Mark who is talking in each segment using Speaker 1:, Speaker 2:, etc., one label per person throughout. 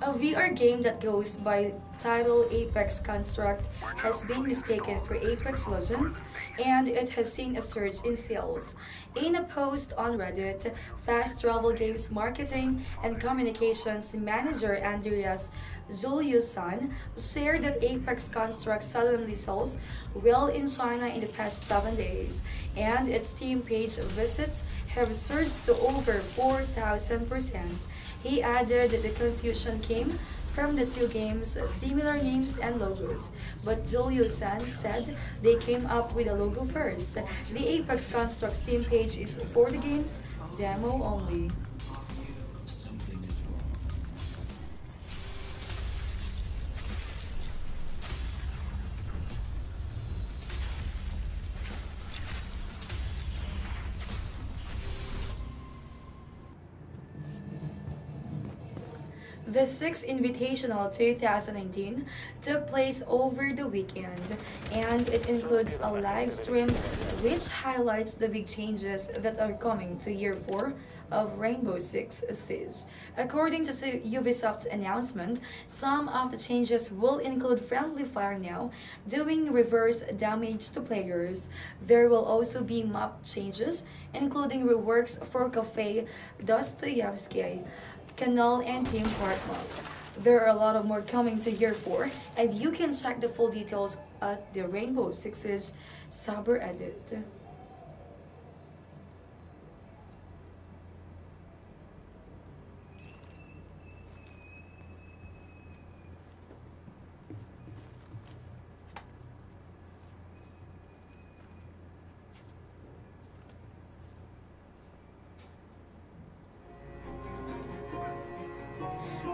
Speaker 1: A VR game that goes by title Apex Construct has been mistaken for Apex Legends, and it has seen a surge in sales. In a post on Reddit, Fast Travel Games marketing and communications manager Andreas Juliuson shared that Apex Construct suddenly sells well in China in the past 7 days, and its Steam page visits have surged to over 4,000%. He added that the confusion came from the two games' similar names and logos, but Juliuson said they came up with a logo first. The Apex Construct Steam page is for the game's demo only. The sixth Invitational 2019 took place over the weekend, and it includes a live stream which highlights the big changes that are coming to Year 4 of Rainbow Six Siege. According to Ubisoft's announcement, some of the changes will include friendly fire now, doing reverse damage to players. There will also be map changes, including reworks for Cafe Dostoyevsky, Canal, and Team Park mobs. There are a lot of more coming to Year 4, and you can check the full details at the Rainbow Six's subreddit.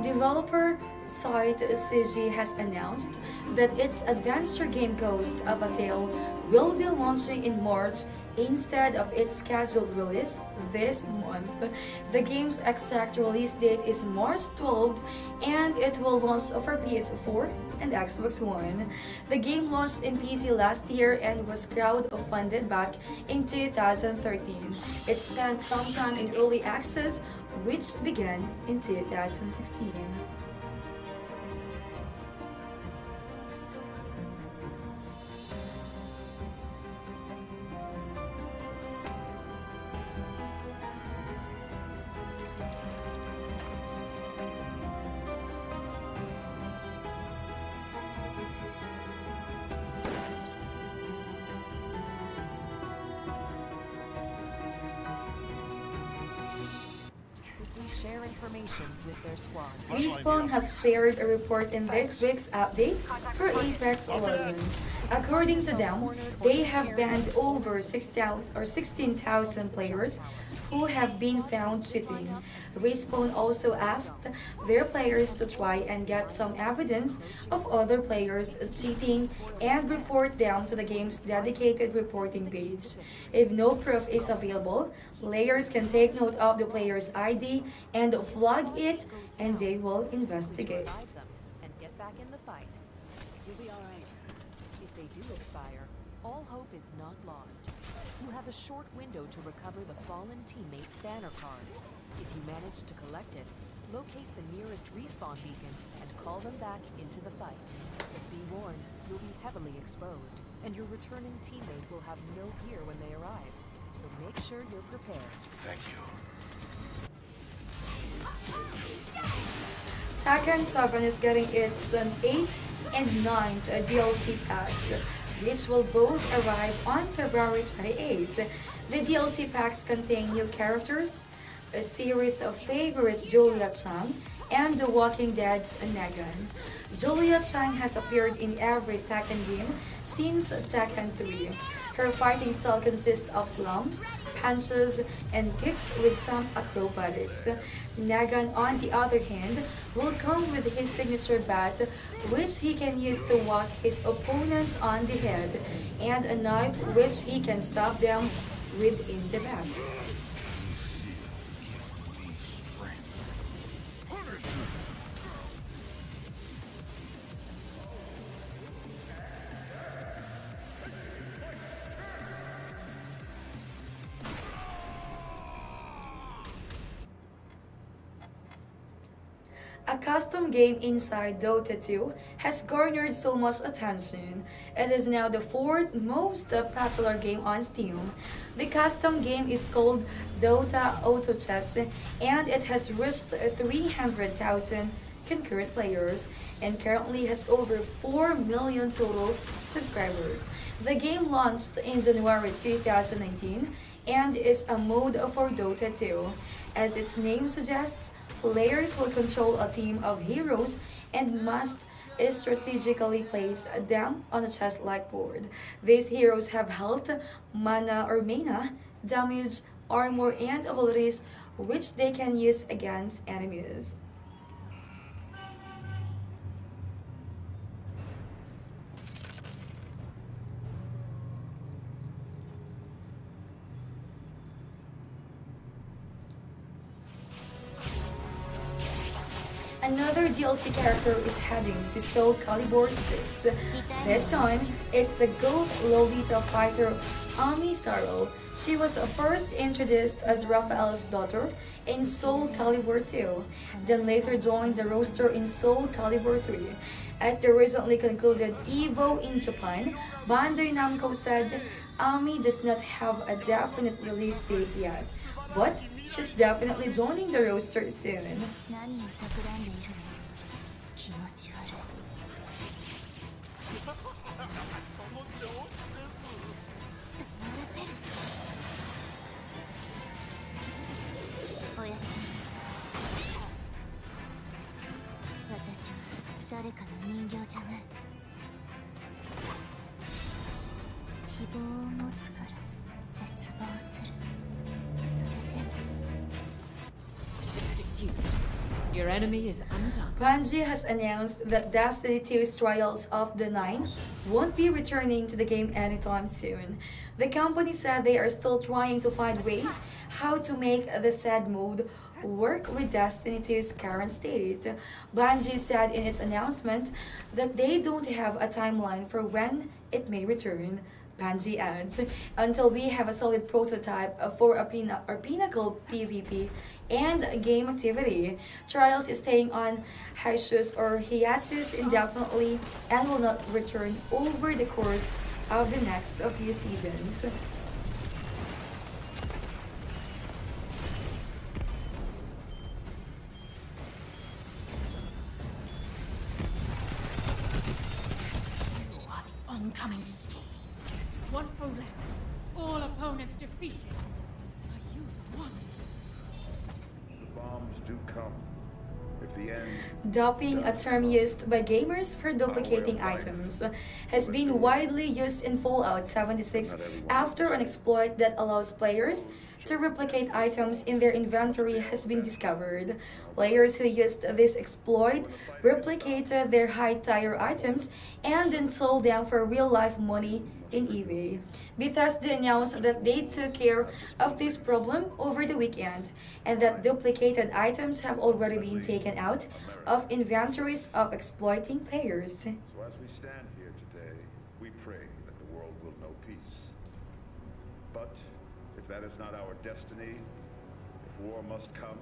Speaker 1: Developer site CG has announced that its adventure game Ghost of a Tale will be launching in March instead of its scheduled release this month. The game's exact release date is March 12th, and it will launch for PS4 and Xbox One. The game launched in PC last year and was crowd-funded back in 2013. It spent some time in early access, which began in 2016.
Speaker 2: Share information with their squad.
Speaker 1: Respawn has shared a report in this week's update for Apex Legends. According to them, they have banned over 16,000 players who have been found cheating. Respawn also asked their players to try and get some evidence of other players cheating and report them to the game's dedicated reporting page. If no proof is available, players can take note of the player's ID and flag it, and they will investigate.
Speaker 2: And get back in the fight. You'll be all right. If they do expire, all hope is not lost. You have a short window to recover the fallen teammate's banner card. If you manage to collect it, locate the nearest respawn beacon and call them back into the fight. Be warned, you'll be heavily exposed, and your returning teammate will have no gear when they arrive. So make sure you're prepared.
Speaker 3: Thank you.
Speaker 1: Tekken 7 is getting its 8th and 9th DLC packs, which will both arrive on February 28th. The DLC packs contain new characters, a series of favorite Julia Chang, and The Walking Dead's Negan. Julia Chang has appeared in every Tekken game since Tekken 3. Her fighting style consists of slams, punches, and kicks with some acrobatics. Negan, on the other hand, will come with his signature bat, which he can use to whack his opponents on the head, and a knife which he can stab them with in the back. a custom game inside Dota 2, has garnered so much attention. It is now the fourth most popular game on Steam. The custom game is called Dota Auto Chess, and it has reached 300,000 concurrent players and currently has over 4 million total subscribers. The game launched in January 2019 and is a mode for Dota 2. As its name suggests, players will control a team of heroes and must strategically place them on a chess-like board. These heroes have health, mana, damage, armor, and abilities which they can use against enemies. Another DLC character is heading to Soul Calibur 6. This time, it's the GOAT Lolita fighter Ami Sarl. She was first introduced as Raphael's daughter in Soul Calibur 2, then later joined the roster in Soul Calibur 3. At the recently concluded EVO in Japan, Bandai Namco said Ami does not have a definite release date yet, but she's definitely joining the roster soon.
Speaker 3: 何を企んでいるの気持ち悪いおやすみ私は誰かの人形じゃない希望を持つから絶望するそれでも
Speaker 2: It's diffused. Your enemy is undone.
Speaker 1: Bungie has announced that Destiny 2's Trials of the Nine won't be returning to the game anytime soon. The company said they are still trying to find ways how to make the said mode work with Destiny 2's current state. Bungie said in its announcement that they don't have a timeline for when it may return. Bungie adds, until we have a solid prototype for a pinnacle PvP and game activity. Trials is staying on hiatus indefinitely and will not return over the course of the next few seasons.
Speaker 4: You are the oncoming storm. One foe left. All opponents defeated. Are you the one?
Speaker 5: The bombs do come. If the end...
Speaker 1: Doping, a term used by gamers for duplicating items, has been widely used in Fallout 76 after an exploit that allows players to replicate items in their inventory has been discovered. Players who used this exploit replicated their high-tier items and then sold them for real-life money in eBay. Bethesda announced that they took care of this problem over the weekend and that duplicated items have already been taken out of inventories of exploiting players.
Speaker 5: So as we stand here today, we pray that the world will know peace. But if that is not our destiny, if war must come,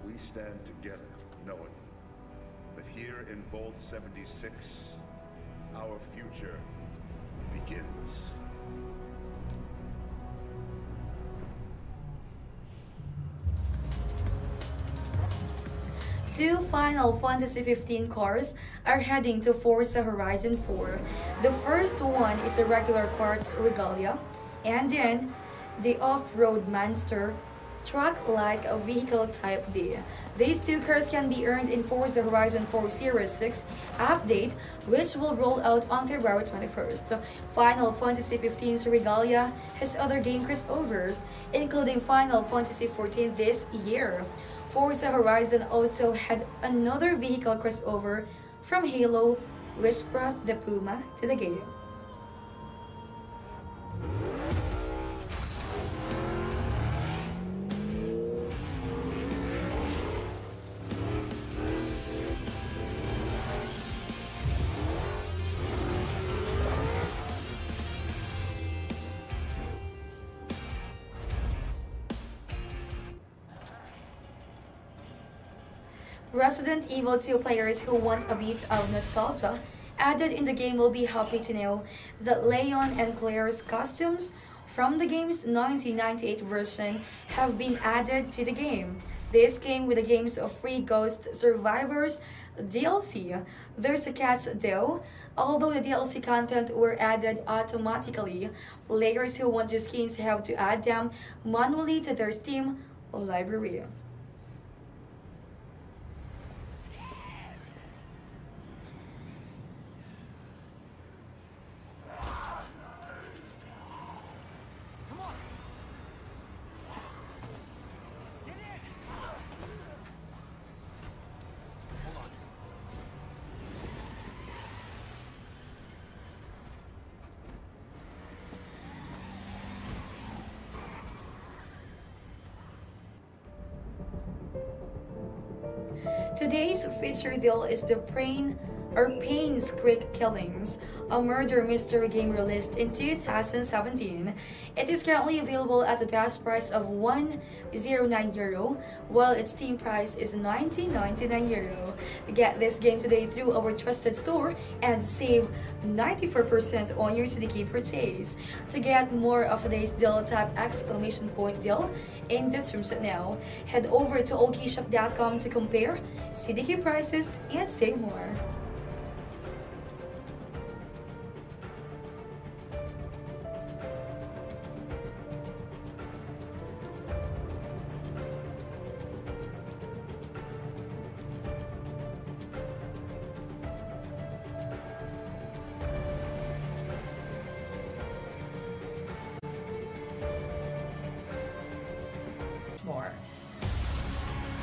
Speaker 5: we stand together knowing that here in Vault 76, our future begins.
Speaker 1: Two Final Fantasy 15 cars are heading to Forza Horizon 4. The first one is the regular Quartz Regalia, and then the off-road monster truck-like vehicle type D. These two cars can be earned in Forza Horizon 4 Series 6 update, which will roll out on February 21st. Final Fantasy 15's Regalia has other game crossovers, including Final Fantasy 14 this year. Forza Horizon also had another vehicle crossover from Halo, which brought the Puma to the game. Resident Evil 2 players who want a bit of nostalgia added in the game will be happy to know that Leon and Claire's costumes from the game's 1998 version have been added to the game. This came with the game's free Ghost Survivors DLC. There's a catch though. Although the DLC content were added automatically, players who want the skins have to add them manually to their Steam library. Today's feature deal is the Payne's Creek Killings, a murder mystery game released in 2017. It is currently available at the best price of €109, while its Steam price is €19.99. Get this game today through our trusted store and save 94% on your CDK purchase. To get more of today's deal, type !deal in the description now. Head over to Allkeyshop.com to compare CDK prices and save more.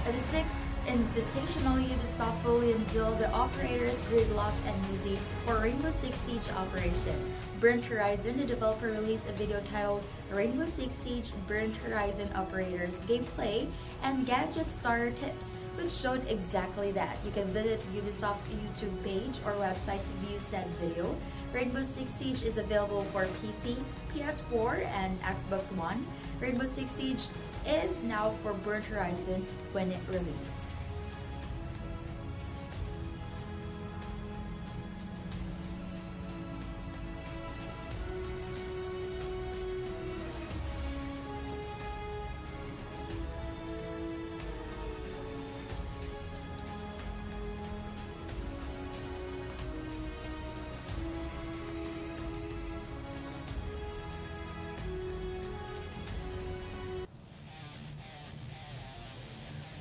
Speaker 3: At the 6th Invitational, Ubisoft fully unveiled the operators Gridlock and Muzi for Rainbow Six Siege Operation. Burnt Horizon, the developer, released a video titled Rainbow Six Siege Burnt Horizon Operators Gameplay and Gadget Starter Tips, which showed exactly that. You can visit Ubisoft's YouTube page or website to view said video. Rainbow Six Siege is available for PC, PS4, and Xbox One. Rainbow Six Siege is now for Burnt Horizon when it releases.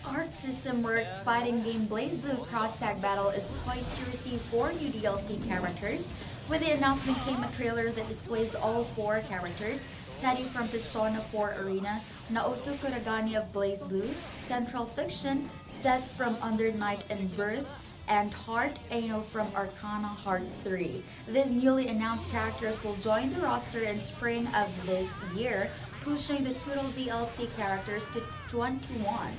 Speaker 3: Arc System Works fighting game BlazBlue Cross Tag Battle is poised to receive 4 new DLC characters. With the announcement came a trailer that displays all 4 characters: Teddy from Persona 4 Arena, Naoto Kuragani of BlazBlue, Central Fiction, Seth from Under Night and Birth, and Heart Ano from Arcana Heart 3. These newly announced characters will join the roster in spring of this year, pushing the total DLC characters to 21.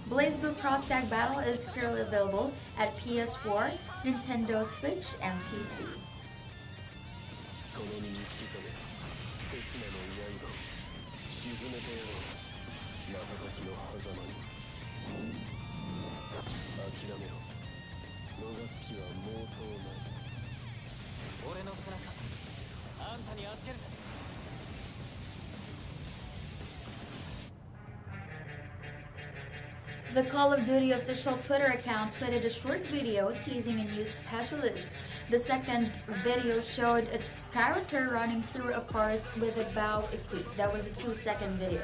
Speaker 3: BlazBlue Cross Tag Battle is currently available at PS4, Nintendo Switch, and PC. The Call of Duty official Twitter account tweeted a short video teasing a new specialist. The second video showed a character running through a forest with a bow equipped. That was a 2-second video.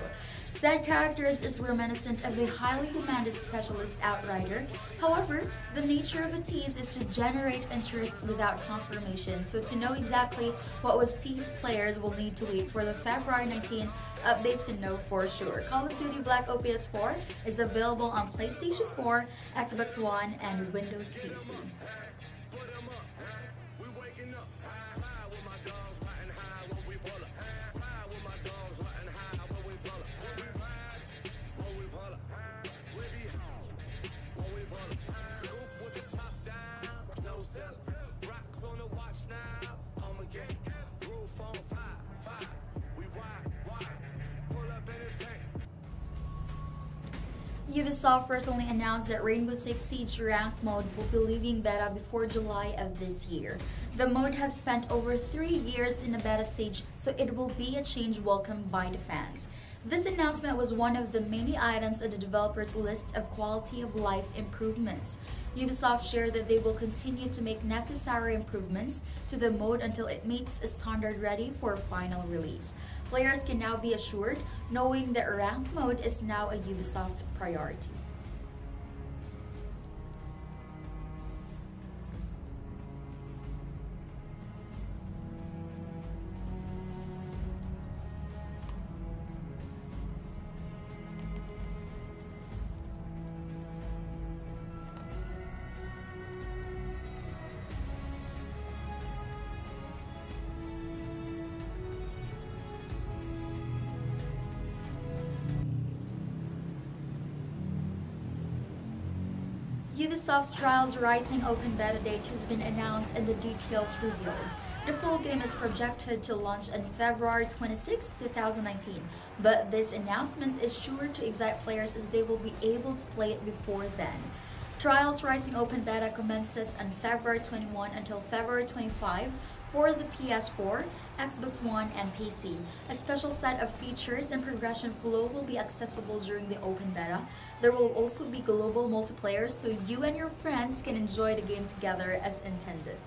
Speaker 3: Said character is reminiscent of the highly demanded specialist Outrider. However, the nature of a tease is to generate interest without confirmation. So to know exactly what was teased, players will need to wait for the February 19 update to know for sure. Call of Duty Black Ops 4 is available on PlayStation 4, Xbox One, and Windows PC. Ubisoft recently announced that Rainbow Six Siege Ranked mode will be leaving beta before July of this year. The mode has spent over 3 years in the beta stage, so it will be a change welcomed by the fans. This announcement was one of the many items on the developers' list of quality of life improvements. Ubisoft shared that they will continue to make necessary improvements to the mode until it meets a standard ready for final release. Players can now be assured knowing that ranked mode is now a Ubisoft priority. Ubisoft's Trials Rising open beta date has been announced and the details revealed. The full game is projected to launch on February 26, 2019, but this announcement is sure to excite players as they will be able to play it before then. Trials Rising open beta commences on February 21 until February 25 for the PS4, Xbox One, and PC. A special set of features and progression flow will be accessible during the open beta. There will also be global multiplayer so you and your friends can enjoy the game together as intended.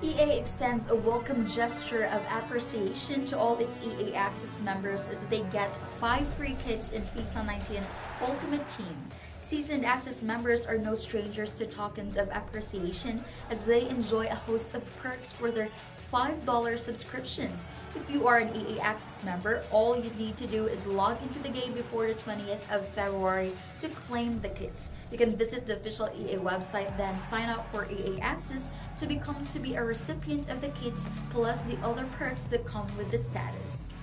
Speaker 3: EA extends a welcome gesture of appreciation to all its EA Access members as they get 5 free kits in FIFA 19 Ultimate Team. Seasoned Access members are no strangers to tokens of appreciation as they enjoy a host of perks for their $5 subscriptions. If you are an EA Access member, all you need to do is log into the game before the 20th of February to claim the kits. You can visit the official EA website, then sign up for EA Access to be a recipient of the kits plus the other perks that come with the status.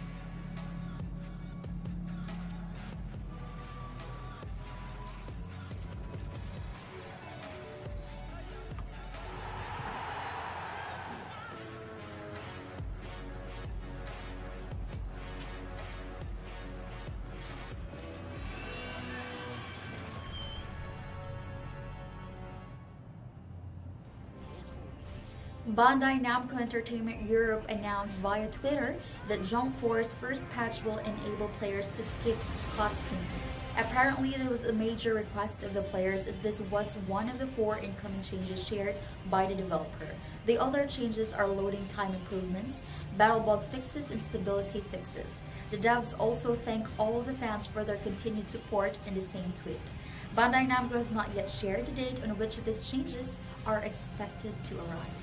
Speaker 3: Bandai Namco Entertainment Europe announced via Twitter that Jump Force's first patch will enable players to skip cutscenes. Apparently, there was a major request of the players as this was one of the 4 incoming changes shared by the developer. The other changes are loading time improvements, battle bug fixes, and stability fixes. The devs also thank all of the fans for their continued support in the same tweet. Bandai Namco has not yet shared the date on which these changes are expected to arrive.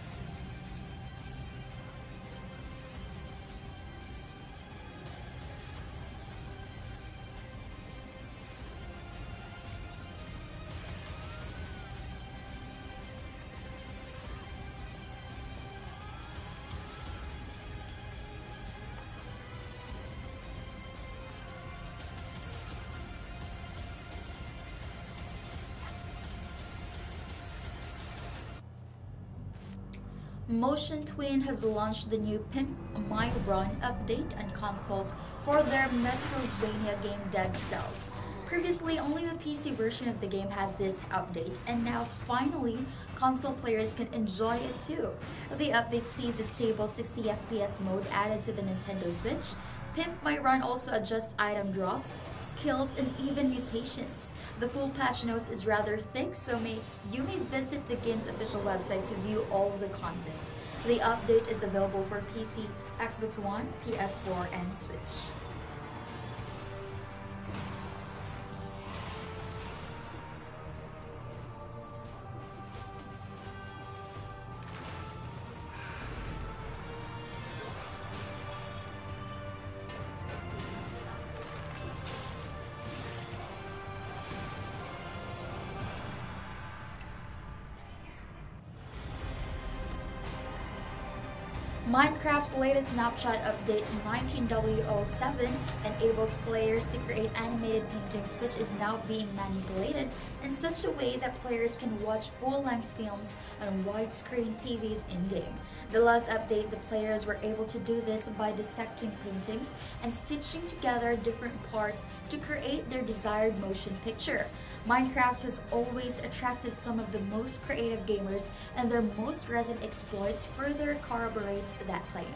Speaker 3: Motion Twin has launched the new Pimp My Run update on consoles for their Metroidvania game Dead Cells. Previously, only the PC version of the game had this update, and now finally, console players can enjoy it too. The update sees a stable 60 FPS mode added to the Nintendo Switch. Pimp My Run also adjusts item drops, skills, and even mutations. The full patch notes is rather thick, so you may visit the game's official website to view all of the content. The update is available for PC, Xbox One, PS4, and Switch. Minecraft's latest snapshot update 19W07 enables players to create animated paintings, which is now being manipulated in such a way that players can watch full-length films on widescreen TVs in-game. The last update, the players were able to do this by dissecting paintings and stitching together different parts to create their desired motion picture. Minecraft has always attracted some of the most creative gamers, and their most recent exploits further corroborates that claim.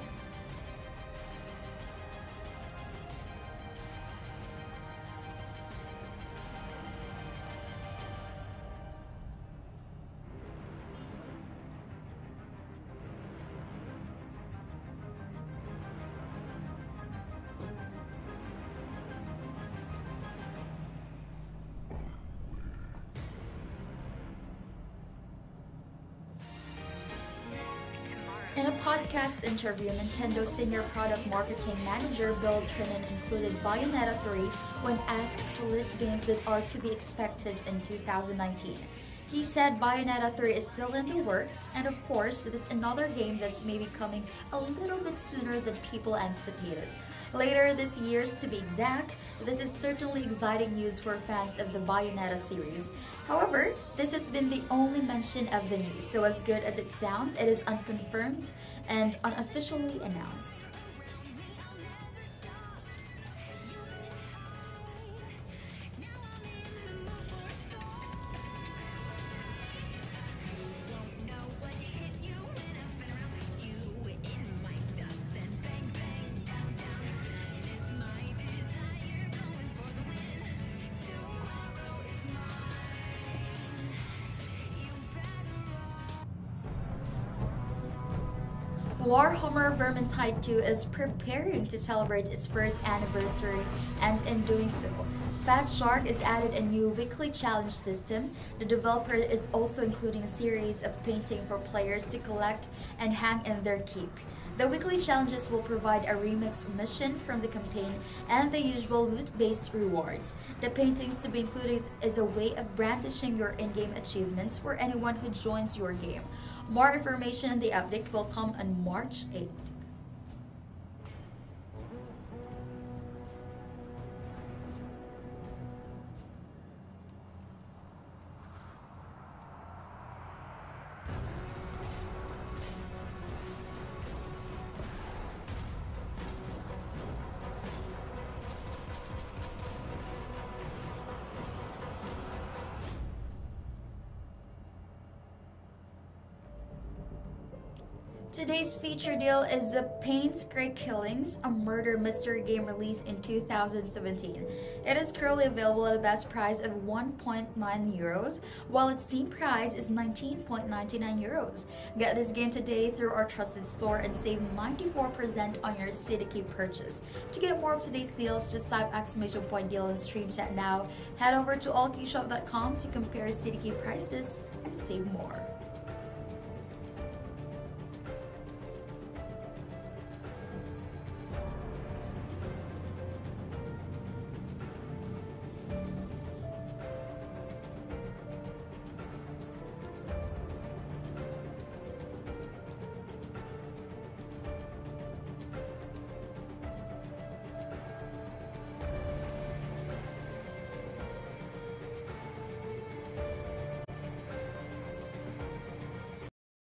Speaker 3: In a podcast interview, Nintendo's senior product marketing manager Bill Trinan included Bayonetta 3 when asked to list games that are to be expected in 2019. He said Bayonetta 3 is still in the works, and of course, it's another game that's maybe coming a little bit sooner than people anticipated. Later this year, to be exact, this is certainly exciting news for fans of the Bayonetta series. However, this has been the only mention of the news, so as good as it sounds, it is unconfirmed and unofficially announced. Warhammer Vermintide 2 is preparing to celebrate its first anniversary, and in doing so, Fat Shark has added a new weekly challenge system. The developer is also including a series of painting for players to collect and hang in their keep. The weekly challenges will provide a remix mission from the campaign and the usual loot-based rewards. The paintings to be included is a way of brandishing your in-game achievements for anyone who joins your game. More information in the update will come on March 8th. Today's feature deal is The Pain's Great Killings, a murder mystery game released in 2017. It is currently available at a best price of 1.9 euros, while its Steam price is 19.99 euros. Get this game today through our trusted store and save 94% on your CityKey purchase. To get more of today's deals, just type !deal in stream chat now. Head over to allkeyshop.com to compare CityKey prices and save more.